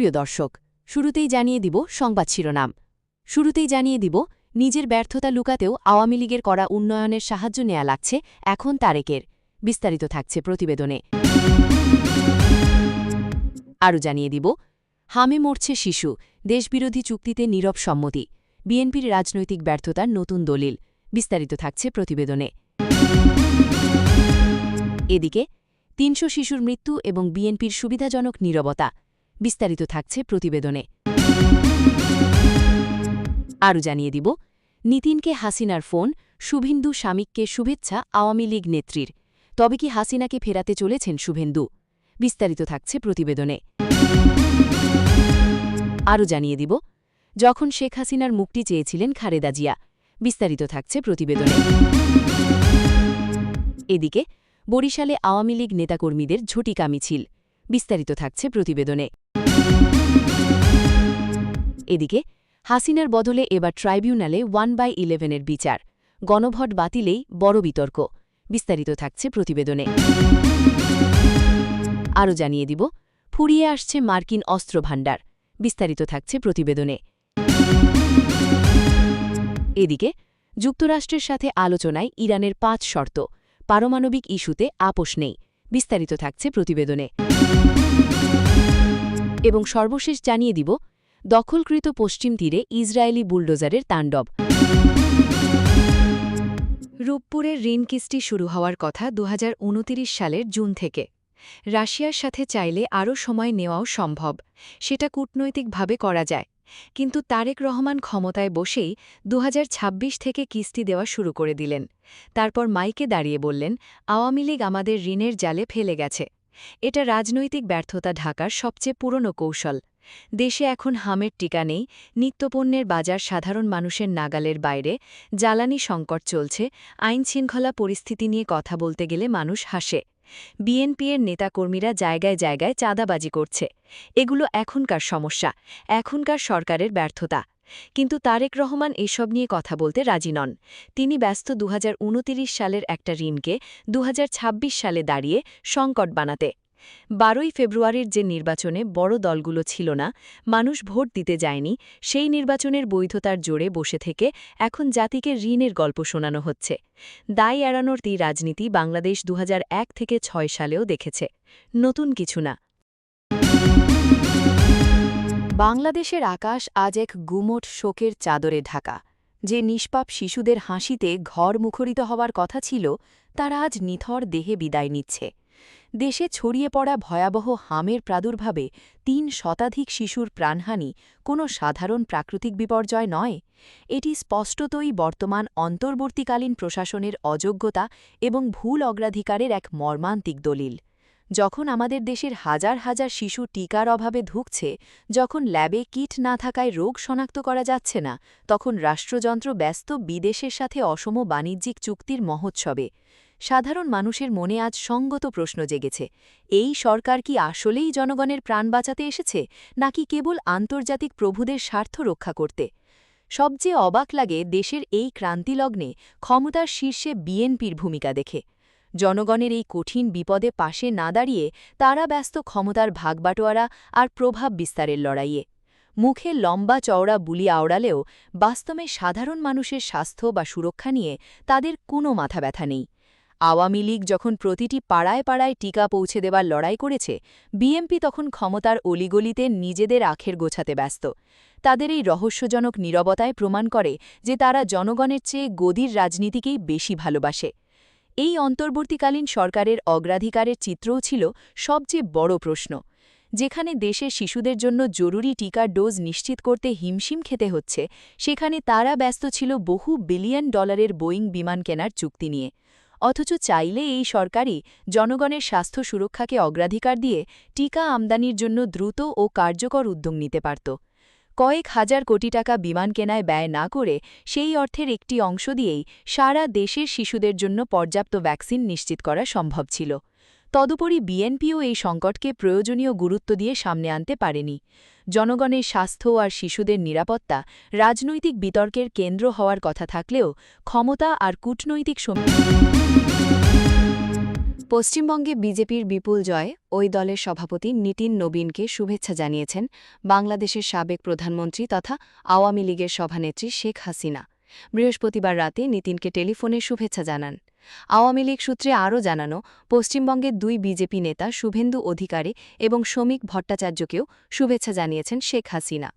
সুপ্রিয় দর্শক, শুরুতেই জানিয়ে দিব সংবাদ শিরোনাম। শুরুতেই জানিয়ে দিব নিজের ব্যর্থতা লুকাতেও আওয়ামী লীগের করা উন্নয়নের সাহায্য নেয়া লাগছে এখন তারেকের। বিস্তারিত থাকছে প্রতিবেদনে। আরও জানিয়ে দিব হামে মরছে শিশু, দেশবিরোধী চুক্তিতে নীরব সম্মতি, বিএনপির রাজনৈতিক ব্যর্থতার নতুন দলিল। বিস্তারিত থাকছে প্রতিবেদনে। এদিকে ৩০০ শিশুর মৃত্যু এবং বিএনপির সুবিধাজনক নীরবতা। বিস্তারিত থাকছে প্রতিবেদনে। আরও জানিয়ে দিব নীতিনকে হাসিনার ফোন, শুভেন্দু স্বামীকে শুভেচ্ছা আওয়ামী লীগ নেত্রীর। তবে কি হাসিনাকে ফেরাতে চলেছেন শুভেন্দু? বিস্তারিত থাকছে প্রতিবেদনে। আরও জানিয়ে দিব যখন শেখ হাসিনার মুক্তি চেয়েছিলেন খালেদা জিয়া। বিস্তারিত থাকছে প্রতিবেদনে। এদিকে বরিশালে আওয়ামী লীগ নেতাকর্মীদের ঝটিকা মিছিল। বিস্তারিত থাকছে প্রতিবেদনে। এদিকে হাসিনার বদলে এবার ট্রাইব্যুনালে 1/11-এর বিচার, গণভোট বাতিলেই বড় বিতর্ক। বিস্তারিত থাকছে প্রতিবেদনে। আরও জানিয়ে দিব ফুরিয়ে আসছে মার্কিন অস্ত্র ভাণ্ডার। বিস্তারিত থাকছে প্রতিবেদনে। এদিকে যুক্তরাষ্ট্রের সাথে আলোচনায় ইরানের 5 শর্ত, পারমাণবিক ইস্যুতে আপোষ নেই। বিস্তারিত থাকছে প্রতিবেদনে। এবং সর্বশেষ জানিয়ে দিব দখলকৃত পশ্চিম তীরে ইসরায়েলি বুলডোজারের তাণ্ডব। রূপপুরের ঋণ কিস্তি শুরু হওয়ার কথা 2029 সালের জুন থেকে। রাশিয়ার সাথে চাইলে আরও সময় নেওয়াও সম্ভব, সেটা কূটনৈতিকভাবে করা যায়। কিন্তু তারেক রহমান ক্ষমতায় বসেই 2026 থেকে কিস্তি দেওয়া শুরু করে দিলেন। তারপর মাইকে দাঁড়িয়ে বললেন, আওয়ামী লীগ আমাদের ঋণের জালে ফেলে গেছে। এটা রাজনৈতিক ব্যর্থতা ঢাকার সবচেয়ে পুরনো কৌশল। দেশে এখন হামের টিকা নেই, নিত্যপণ্যের বাজার সাধারণ মানুষের নাগালের বাইরে, জ্বালানি সংকট চলছে, আইনশৃঙ্খলা পরিস্থিতি নিয়ে কথা বলতে গেলে মানুষ হাসে। বিএনপির নেতাকর্মীরা জায়গায় জায়গায় চাঁদাবাজি করছে। এগুলো এখনকার সমস্যা, এখনকার সরকারের ব্যর্থতা। কিন্তু তারেক রহমান এসব নিয়ে কথা বলতে রাজি নন। তিনি ব্যস্ত 2029 সালের একটা ঋণকে 2026 সালে দাঁড়িয়ে সংকট বানাতে। 12ই ফেব্রুয়ারির যে নির্বাচনে বড় দলগুলো ছিল না, মানুষ ভোট দিতে যায়নি, সেই নির্বাচনের বৈধতার জোরে বসে থেকে এখন জাতিকে ঋণের গল্প শোনানো হচ্ছে। দায় এড়ানোর রাজনীতি বাংলাদেশ 2001 থেকে 6 সালেও দেখেছে, নতুন কিছু না। বাংলাদেশের আকাশ আজ এক গুমোট শোকের চাদরে ঢাকা। যে নিষ্পাপ শিশুদের হাসিতে ঘর মুখরিত হওয়ার কথা ছিল, তারা আজ নিথর দেহে বিদায় নিচ্ছে। দেশে ছড়িয়ে পড়া ভয়াবহ হামের প্রাদুর্ভাবে 3 শতাধিক শিশুর প্রাণহানি কোনো সাধারণ প্রাকৃতিক বিপর্যয় নয়। এটি স্পষ্টতই বর্তমান অন্তর্বর্তীকালীন প্রশাসনের অযোগ্যতা এবং ভুল অগ্রাধিকারের এক মর্মান্তিক দলিল। যখন আমাদের দেশের হাজার হাজার শিশু টিকার অভাবে ধুঁকছে, যখন ল্যাবে কিট না থাকায় রোগ শনাক্ত করা যাচ্ছে না, তখন রাষ্ট্রযন্ত্র ব্যস্ত বিদেশের সাথে অসম বাণিজ্যিক চুক্তির মহোৎসবে। সাধারণ মানুষের মনে আজ সঙ্গত প্রশ্ন জেগেছে, এই সরকার কি আসলেই জনগণের প্রাণ বাঁচাতে এসেছে, নাকি কেবল আন্তর্জাতিক প্রভুদের স্বার্থ রক্ষা করতে? সবচেয়ে অবাক লাগে দেশের এই ক্রান্তিলগ্নে ক্ষমতার শীর্ষে বিএনপির ভূমিকা দেখে। জনগণের এই কঠিন বিপদে পাশে না দাঁড়িয়ে তারা ব্যস্ত ক্ষমতার ভাগবাটোয়ারা আর প্রভাব বিস্তারের লড়াইয়ে। মুখে লম্বা চওড়া বুলি আওড়ালেও বাস্তবে সাধারণ মানুষের স্বাস্থ্য বা সুরক্ষা নিয়ে তাদের কোনো মাথা ব্যথা নেই। আওয়ামী লীগ যখন প্রতিটি পাড়ায় পাড়ায় টিকা পৌঁছে দেবার লড়াই করেছে, বিএনপি তখন ক্ষমতার অলিগলিতে নিজেদের আখের গোছাতে ব্যস্ত। তাদের এই রহস্যজনক নীরবতায় প্রমাণ করে যে তারা জনগণের চেয়ে গদির রাজনীতিকেই বেশি ভালোবাসে। এই অন্তর্বর্তীকালীন সরকারের অগ্রাধিকারের চিত্রও ছিল সবচেয়ে বড় প্রশ্ন। যেখানে দেশের শিশুদের জন্য জরুরি টিকার ডোজ নিশ্চিত করতে হিমশিম খেতে হচ্ছে, সেখানে তারা ব্যস্ত ছিল বহু বিলিয়ন ডলারের বোয়িং বিমান কেনার চুক্তি নিয়ে। অথচ চাইলে এই সরকারই জনগণের স্বাস্থ্য সুরক্ষাকে অগ্রাধিকার দিয়ে টিকা আমদানির জন্য দ্রুত ও কার্যকর উদ্যোগ নিতে পারত। কয়েক হাজার কোটি টাকা বিমান কেনায় ব্যয় না করে সেই অর্থের একটি অংশ দিয়েই সারা দেশের শিশুদের জন্য পর্যাপ্ত ভ্যাকসিন নিশ্চিত করা সম্ভব ছিল। তদুপরি বিএনপিও এই সংকটকে প্রয়োজনীয় গুরুত্ব দিয়ে সামনে আনতে পারেনি। জনগণের স্বাস্থ্য আর শিশুদের নিরাপত্তা রাজনৈতিক বিতর্কের কেন্দ্র হওয়ার কথা থাকলেও ক্ষমতা আর কূটনৈতিক পশ্চিমবঙ্গে বিজেপির বিপুল জয় ওই দলের সভাপতি নিতিন নবীনকে শুভেচ্ছা জানিয়েছেন বাংলাদেশের সাবেক প্রধানমন্ত্রী তথা আওয়ামী লীগের সভানেত্রী শেখ হাসিনা। বৃহস্পতিবার রাতে নিতিনকে টেলিফোনে শুভেচ্ছা জানান। আওয়ামী লীগ সূত্রে আরও জানানো, পশ্চিমবঙ্গের দুই বিজেপি নেতা শুভেন্দু অধিকারী এবং শ্রমিক ভট্টাচার্যকেও শুভেচ্ছা জানিয়েছেন শেখ হাসিনা।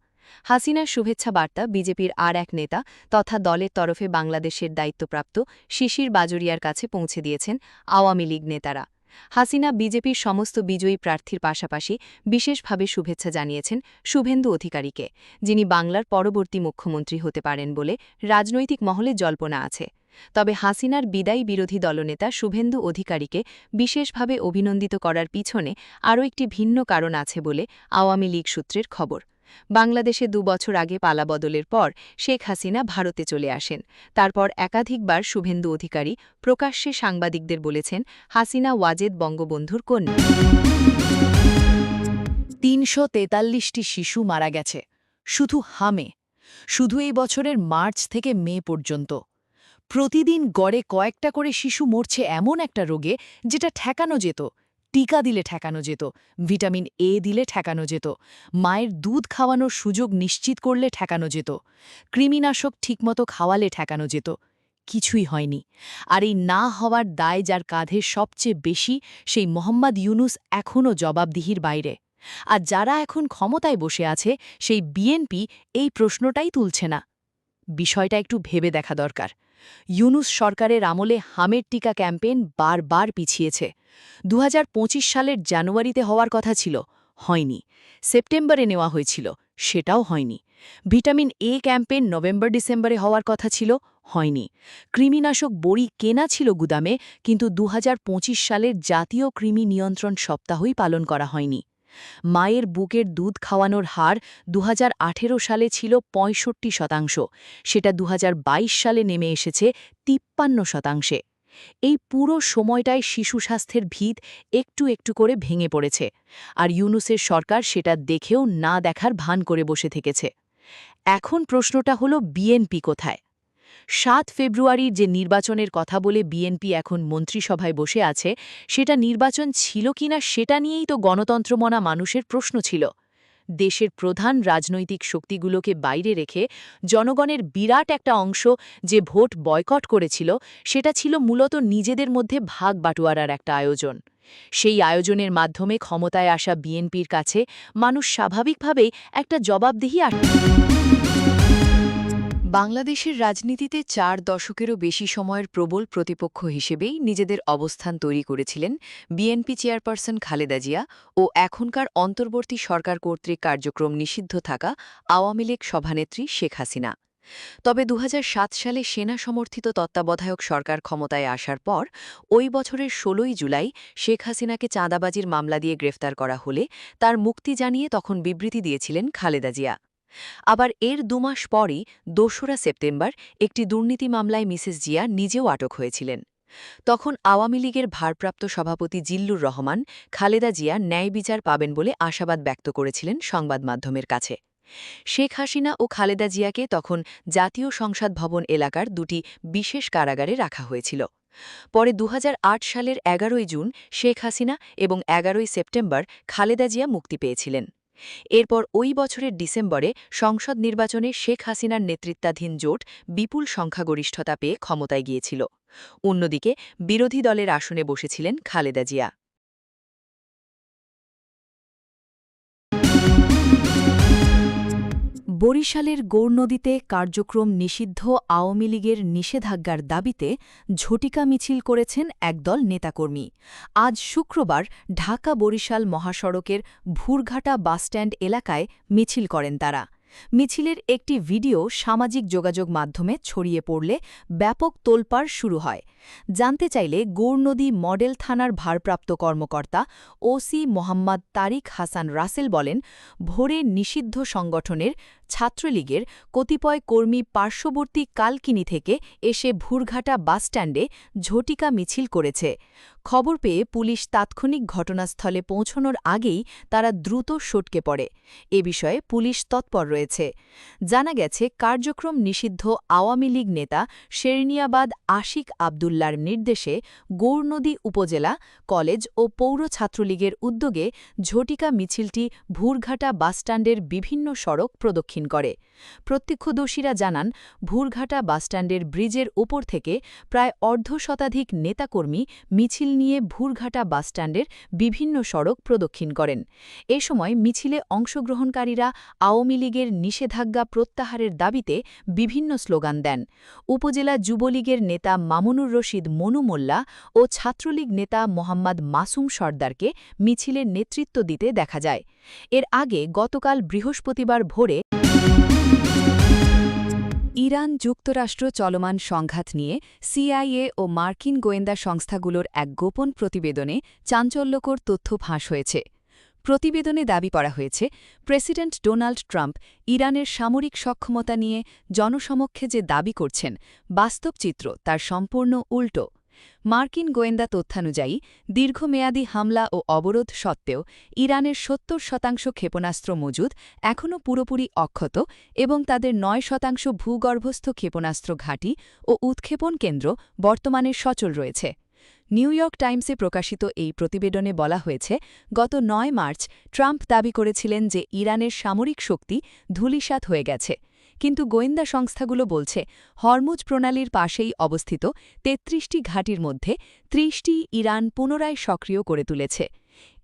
হাসিনার শুভেচ্ছা বার্তা বিজেপির আর এক নেতা তথা দলের তরফে বাংলাদেশের দায়িত্বপ্রাপ্ত শিশির বাজোরিয়ার কাছে পৌঁছে দিয়েছেন আওয়ামী লীগ নেতারা। হাসিনা বিজেপির সমস্ত বিজয়ী প্রার্থীর পাশাপাশি বিশেষভাবে শুভেচ্ছা জানিয়েছেন শুভেন্দু অধিকারীকে, যিনি বাংলার পরবর্তী মুখ্যমন্ত্রী হতে পারেন বলে রাজনৈতিক মহলে জল্পনা আছে। তবে হাসিনার বিদায়ী বিরোধী দলনেতা শুভেন্দু অধিকারীকে বিশেষভাবে অভিনন্দিত করার পিছনে আরও একটি ভিন্ন কারণ আছে বলে আওয়ামী লীগ সূত্রের খবর। বাংলাদেশে ২ বছর আগে পালাবদলের পর শেখ হাসিনা ভারতে চলে আসেন। তারপর একাধিকবার শুভেন্দু অধিকারী প্রকাশ্যে সাংবাদিকদের বলেছেন, হাসিনা ওয়াজেদ বঙ্গবন্ধুর কন্যা। ৩৪৩টি শিশু মারা গেছে শুধু হামে, শুধু এই বছরের মার্চ থেকে মে পর্যন্ত। প্রতিদিন গড়ে কয়েকটা করে শিশু মরছে এমন একটা রোগে যেটা ঠেকানো যেত। টিকা দিলে ঠেকানো যেত, ভিটামিন এ দিলে ঠেকানো যেত, মায়ের দুধ খাওয়ানোর সুযোগ নিশ্চিত করলে ঠেকানো যেত, কৃমিনাশক ঠিকমতো খাওয়ালে ঠেকানো যেত। কিছুই হয়নি। আর এই না হওয়ার দায় যার কাঁধে সবচেয়ে বেশি, সেই মোহাম্মদ ইউনুস এখনও জবাবদিহির বাইরে। আর যারা এখন ক্ষমতায় বসে আছে, সেই বিএনপি এই প্রশ্নটাই তুলছে না। বিষয়টা একটু ভেবে দেখা দরকার। ইউনুস সরকারের আমলে হামের টিকা ক্যাম্পেইন বারবার পিছিয়েছে। ২০২৫ সালের জানুয়ারিতে হওয়ার কথা ছিল, হয়নি। সেপ্টেম্বরে নেওয়া হয়েছিল, সেটাও হয়নি। ভিটামিন এ ক্যাম্পেইন নভেম্বর-ডিসেম্বরে হওয়ার কথা ছিল, হয়নি। কৃমিনাশক বড়ি কেনা ছিল গুদামে, কিন্তু ২০২৫ সালের জাতীয় কৃমি নিয়ন্ত্রণ সপ্তাহই পালন করা হয়নি। মায়ের বুকের দুধ খাওয়ানোর হার ২০১৮ সালে ছিল ৬৫%, সেটা ২০২২ সালে নেমে এসেছে ৫৩%। এই পুরো সময়টায় শিশু স্বাস্থ্যের ভিত একটু একটু করে ভেঙে পড়েছে, আর ইউনুসের সরকার সেটা দেখেও না দেখার ভান করে বসে থেকেছে। এখন প্রশ্নটা হলো, বিএনপি কোথায়? ৭ ফেব্রুয়ারির যে নির্বাচনের কথা বলে বিএনপি এখন মন্ত্রিসভায় বসে আছে, সেটা নির্বাচন ছিল কিনা সেটা নিয়েই তো গণতন্ত্রমনা মানুষের প্রশ্ন ছিল। দেশের প্রধান রাজনৈতিক শক্তিগুলোকে বাইরে রেখে জনগণের বিরাট একটা অংশ যে ভোট বয়কট করেছিল, সেটা ছিল মূলত নিজেদের মধ্যে ভাগ বাটোয়ারার একটা আয়োজন। সেই আয়োজনের মাধ্যমে ক্ষমতায় আসা বিএনপির কাছে মানুষ স্বাভাবিকভাবেই একটা জবাবদিহি বাংলাদেশের রাজনীতিতে ৪ দশকেরও বেশি সময়ের প্রবল প্রতিপক্ষ হিসেবেই নিজেদের অবস্থান তৈরি করেছিলেন বিএনপি চেয়ারপারসন খালেদা জিয়া ও এখনকার অন্তর্বর্তী সরকার কর্তৃক কার্যক্রম নিষিদ্ধ থাকা আওয়ামী লীগ সভানেত্রী শেখ হাসিনা। তবে ২০০৭ সালে সেনা সমর্থিত তত্ত্বাবধায়ক সরকার ক্ষমতায় আসার পর ওই বছরের ১৬ই জুলাই শেখ হাসিনাকে চাঁদাবাজির মামলা দিয়ে গ্রেফতার করা হলে তার মুক্তি জানিয়ে তখন বিবৃতি দিয়েছিলেন খালেদা জিয়া। আবার এর ২ মাস পরই ২রা সেপ্টেম্বর একটি দুর্নীতি মামলায় মিসেস জিয়া নিজেও আটক হয়েছিলেন। তখন আওয়ামী লীগের ভারপ্রাপ্ত সভাপতি জিল্লুর রহমান খালেদা জিয়া ন্যায় বিচার পাবেন বলে আশাবাদ ব্যক্ত করেছিলেন সংবাদ মাধ্যমের কাছে। শেখ হাসিনা ও খালেদা জিয়াকে তখন জাতীয় সংসদ ভবন এলাকার দুটি বিশেষ কারাগারে রাখা হয়েছিল। পরে ২০০৮ সালের ১১ই জুন শেখ হাসিনা এবং ১১ই সেপ্টেম্বর খালেদা জিয়া মুক্তি পেয়েছিলেন। এরপর ওই বছরের ডিসেম্বরে সংসদ নির্বাচনে শেখ হাসিনার নেতৃত্বাধীন জোট বিপুল সংখ্যাগরিষ্ঠতা পেয়ে ক্ষমতায় গিয়েছিল। অন্যদিকে বিরোধী দলের আসনে বসেছিলেন খালেদা জিয়া। বরিশালের গৌরনদীতে কার্যক্রম নিষিদ্ধ আওয়ামী লীগের নিষেধাজ্ঞার দাবিতে ঝটিকা মিছিল করেছেন একদল নেতাকর্মী। আজ শুক্রবার ঢাকা-বরিশাল মহাসড়কের ভুরঘাটা বাসস্ট্যান্ড এলাকায় মিছিল করেন তারা। মিছিলের একটি ভিডিও সামাজিক যোগাযোগ মাধ্যমে ছড়িয়ে পড়লে ব্যাপক তোলপাড় শুরু হয়। জানতে চাইলে গৌরনদী মডেল থানার ভারপ্রাপ্ত কর্মকর্তা ওসি মোহাম্মদ তারিক হাসান রাসেল বলেন, ভোরে নিষিদ্ধ সংগঠনের ছাত্রলীগের কতিপয় কর্মী পার্শ্ববর্তী কালকিনি থেকে এসে ভুরঘাটা বাসস্ট্যান্ডে ঝটিকা মিছিল করেছে। খবর পেয়ে পুলিশ তাৎক্ষণিক ঘটনাস্থলে পৌঁছানোর আগেই তারা দ্রুত সটকে পড়ে। এ বিষয়ে পুলিশ তৎপর রয়েছে। জানা গেছে, কার্যক্রম নিষিদ্ধ আওয়ামী লীগ নেতা শেরনিয়াবাদ আশিক আব্দুল মোল্লার নির্দেশে গৌরনদী উপজেলা কলেজ ও পৌর ছাত্রলীগের উদ্যোগে ঝটিকা মিছিলটি ভুরঘাটা বাসস্ট্যান্ডের বিভিন্ন সড়ক প্রদক্ষিণ করে। প্রত্যক্ষদর্শীরা জানান, ভুরঘাটা বাসস্ট্যান্ডের ব্রিজের ওপর থেকে প্রায় অর্ধশতাধিক নেতাকর্মী মিছিল নিয়ে ভুরঘাটা বাসস্ট্যান্ডের বিভিন্ন সড়ক প্রদক্ষিণ করেন। এ সময় মিছিলে অংশগ্রহণকারীরা আওয়ামী লীগের নিষেধাজ্ঞা প্রত্যাহারের দাবিতে বিভিন্ন স্লোগান দেন। উপজেলা যুবলীগের নেতা মামুনুর রশিদ মনু মোল্লা ও ছাত্রলীগ নেতা মোহাম্মদ মাসুম সর্দারকে মিছিলের নেতৃত্ব দিতে দেখা যায়। এর আগে গতকাল বৃহস্পতিবার ভোরে ইরান যুক্তরাষ্ট্র চলমান সংঘাত নিয়ে সিআইএ ও মার্কিন গোয়েন্দা সংস্থাগুলোর এক গোপন প্রতিবেদনে চাঞ্চল্যকর তথ্য ফাঁস হয়েছে। প্রতিবেদনে দাবি করা হয়েছে, প্রেসিডেন্ট ডোনাল্ড ট্রাম্প ইরানের সামরিক সক্ষমতা নিয়ে জনসমক্ষে যে দাবি করছেন, বাস্তব চিত্র তার সম্পূর্ণ উল্টো। মার্কিন গোয়েন্দা তথ্যানুযায়ী দীর্ঘমেয়াদী হামলা ও অবরোধ সত্ত্বেও ইরানের ৭০% ক্ষেপণাস্ত্র মজুদ এখনও পুরোপুরি অক্ষত এবং তাদের ৯% ভূগর্ভস্থ ক্ষেপণাস্ত্র ঘাঁটি ও উৎক্ষেপণ কেন্দ্র বর্তমানে সচল রয়েছে। নিউ ইয়র্ক টাইমসে প্রকাশিত এই প্রতিবেদনে বলা হয়েছে, গত ৯ মার্চ ট্রাম্প দাবি করেছিলেন যে ইরানের সামরিক শক্তি ধূলিসাৎ হয়ে গেছে, কিন্তু গোয়েন্দা সংস্থাগুলো বলছে হরমুজ প্রণালীর পাশেই অবস্থিত ৩৩টি ঘাঁটির মধ্যে ৩০টি ইরান পুনরায় সক্রিয় করে তুলেছে।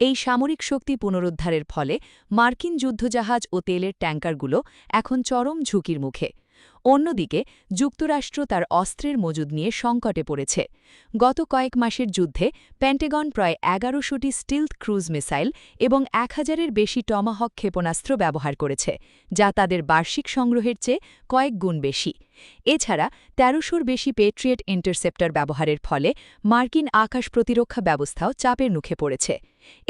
এই সামরিক শক্তি পুনরুদ্ধারের ফলে মার্কিন যুদ্ধজাহাজ ও তেলের ট্যাঙ্কারগুলো এখন চরম ঝুঁকির মুখে। অন্যদিকে যুক্তরাষ্ট্র তার অস্ত্রের মজুদ নিয়ে সংকটে পড়েছে। গত কয়েক মাসের যুদ্ধে পেন্টাগন প্রায় ১১০০টি স্টিলথ ক্রুজ মিসাইল এবং ১,০০০-এর বেশি টমাহক ক্ষেপণাস্ত্র ব্যবহার করেছে, যা তাদের বার্ষিক সংগ্রহের চেয়ে কয়েক গুণ বেশি। এছাড়া ১৩০০-র বেশি পেট্রিয়েট ইন্টারসেপ্টর ব্যবহারের ফলে মার্কিন আকাশ প্রতিরক্ষা ব্যবস্থাও চাপের মুখে পড়েছে।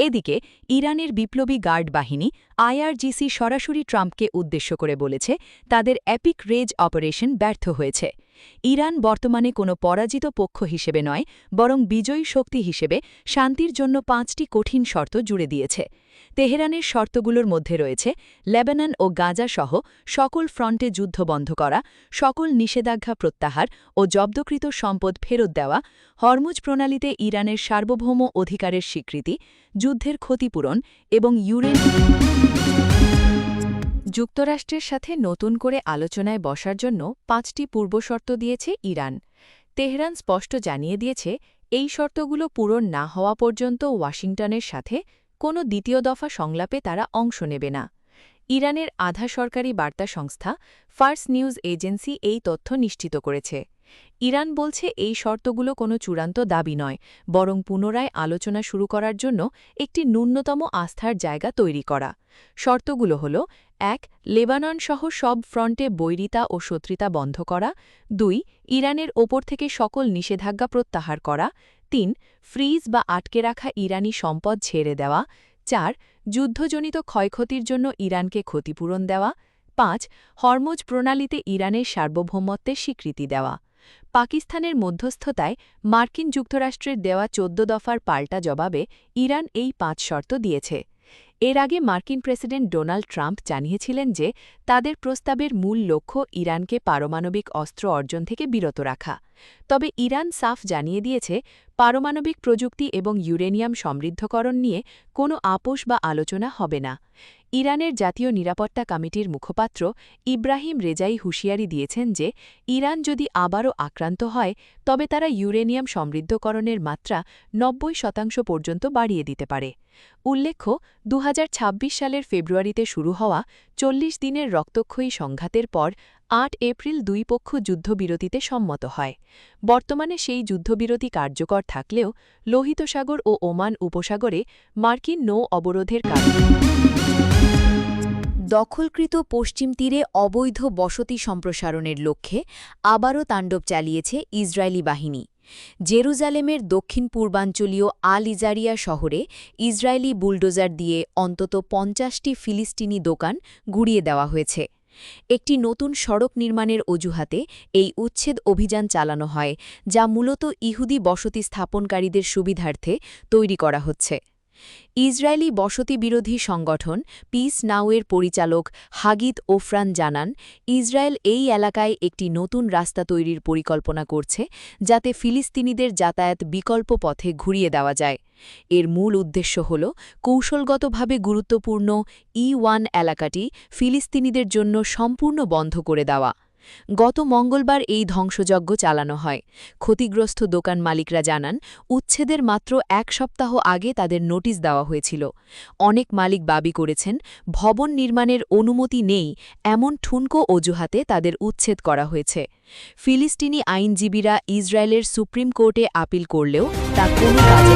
এদিকে ইরানের বিপ্লবী গার্ড বাহিনী আইআরজিসি সরাসরি ট্রাম্পকে উদ্দেশ্য করে বলেছে, তাদের এপিক রেজ অপারেশন ব্যর্থ হয়েছে। ইরান বর্তমানে কোনো পরাজিত পক্ষ হিসেবে নয়, বরং বিজয়ী শক্তি হিসেবে শান্তির জন্য ৫টি কঠিন শর্ত জুড়ে দিয়েছে। তেহরানের শর্তগুলোর মধ্যে রয়েছে লেবানন ও গাজা সহ সকল ফ্রন্টে যুদ্ধ বন্ধ করা, সকল নিষেধাজ্ঞা প্রত্যাহার ও জব্দকৃত সম্পদ ফেরত দেওয়া, হরমুজ প্রণালীতে ইরানের সার্বভৌম অধিকারের স্বীকৃতি, যুদ্ধের ক্ষতিপূরণ এবং যুক্তরাষ্ট্রের সাথে নতুন করে আলোচনায় বসার জন্য ৫টি পূর্বশর্ত দিয়েছে ইরান। তেহরান স্পষ্ট জানিয়ে দিয়েছে, এই শর্তগুলো পূরণ না হওয়া পর্যন্ত ওয়াশিংটনের সাথে কোনো দ্বিতীয় দফা সংলাপে তারা অংশ নেবে না। ইরানের আধা সরকারি বার্তা সংস্থা ফার্স নিউজ এজেন্সি এই তথ্য নিশ্চিত করেছে। ইরান বলছে, এই শর্তগুলো কোনো চূড়ান্ত দাবি নয়, বরং পুনরায় আলোচনা শুরু করার জন্য একটি ন্যূনতম আস্থার জায়গা তৈরি করা। শর্তগুলো হল: ১. লেবানন সহ সব ফ্রন্টে বৈরিতা ও শত্রুতা বন্ধ করা। ২. ইরানের ওপর থেকে সকল নিষেধাজ্ঞা প্রত্যাহার করা। ৩. ফ্রিজ বা আটকে রাখা ইরানি সম্পদ ছেড়ে দেওয়া। ৪. যুদ্ধজনিত ক্ষয়ক্ষতির জন্য ইরানকে ক্ষতিপূরণ দেওয়া। ৫. হরমুজ প্রণালীতে ইরানের সার্বভৌমত্বের স্বীকৃতি দেওয়া। পাকিস্তানের মধ্যস্থতায় মার্কিন যুক্তরাষ্ট্রের দেওয়া ১৪ দফার পাল্টা জবাবে ইরান এই ৫ শর্ত দিয়েছে। এর আগে মার্কিন প্রেসিডেন্ট ডোনাল্ড ট্রাম্প জানিয়েছিলেন যে তাদের প্রস্তাবের মূল লক্ষ্য ইরানকে পারমাণবিক অস্ত্র অর্জন থেকে বিরত রাখা। তবে ইরান সাফ জানিয়ে দিয়েছে, পারমাণবিক প্রযুক্তি এবং ইউরেনিয়াম সমৃদ্ধকরণ নিয়ে কোনো আপোষ বা আলোচনা হবে না। ইরানের জাতীয় নিরাপত্তা কমিটির মুখপাত্র ইব্রাহিম রেজাই হুঁশিয়ারি দিয়েছেন যে ইরান যদি আবারও আক্রান্ত হয়, তবে তারা ইউরেনিয়াম সমৃদ্ধকরণের মাত্রা ৯০% পর্যন্ত বাড়িয়ে দিতে পারে। উল্লেখ্য, ২০২৬ সালের ফেব্রুয়ারিতে শুরু হওয়া ৪০ দিনের রক্তক্ষয়ী সংঘাতের পর ৮ এপ্রিল দুই পক্ষ যুদ্ধবিরতিতে সম্মত হয়। বর্তমানে সেই যুদ্ধবিরতি কার্যকর থাকলেও লোহিত সাগর ও ওমান উপসাগরে মার্কিন নৌ অবরোধের কারণে দখলকৃত পশ্চিম তীরে অবৈধ বসতি সম্প্রসারণের লক্ষ্যে আবারও তাণ্ডব চালিয়েছে ইসরায়েলি বাহিনী। জেরুজালেমের দক্ষিণ পূর্বাঞ্চলীয় আল ইজারিয়া শহরে ইসরায়েলি বুলডোজার দিয়ে অন্তত ৫০টি ফিলিস্তিনি দোকান গুঁড়িয়ে দেওয়া হয়েছে। একটি নতুন সড়ক নির্মাণের অজুহাতে এই উচ্ছেদ অভিযান চালানো হয়, যা মূলত ইহুদি বসতি স্থাপনকারীদের সুবিধার্থে তৈরি করা হচ্ছে। ইসরায়েলি বসতি বিরোধী সংগঠন পিস নাউয়ের পরিচালক হাগিত ওফরান জানান, ইসরায়েল এই এলাকায় একটি নতুন রাস্তা তৈরির পরিকল্পনা করছে যাতে ফিলিস্তিনিদের যাতায়াত বিকল্প পথে ঘুরিয়ে দেওয়া যায়। এর মূল উদ্দেশ্য হল কৌশলগতভাবে গুরুত্বপূর্ণ E1 এলাকাটি ফিলিস্তিনিদের জন্য সম্পূর্ণ বন্ধ করে দেওয়া। গত মঙ্গলবার এই ধ্বংসযজ্ঞ চালানো হয়। ক্ষতিগ্রস্ত দোকান মালিকরা জানান, উচ্ছেদের মাত্র ১ সপ্তাহ আগে তাদের নোটিশ দেওয়া হয়েছিল। অনেক মালিক দাবি করেছেন, ভবন নির্মাণের অনুমতি নেই এমন ঠুনকো অজুহাতে তাদের উচ্ছেদ করা হয়েছে। ফিলিস্তিনি আইনজীবীরা ইসরায়েলের সুপ্রিম কোর্টে আপিল করলেও তা কোনো কাজে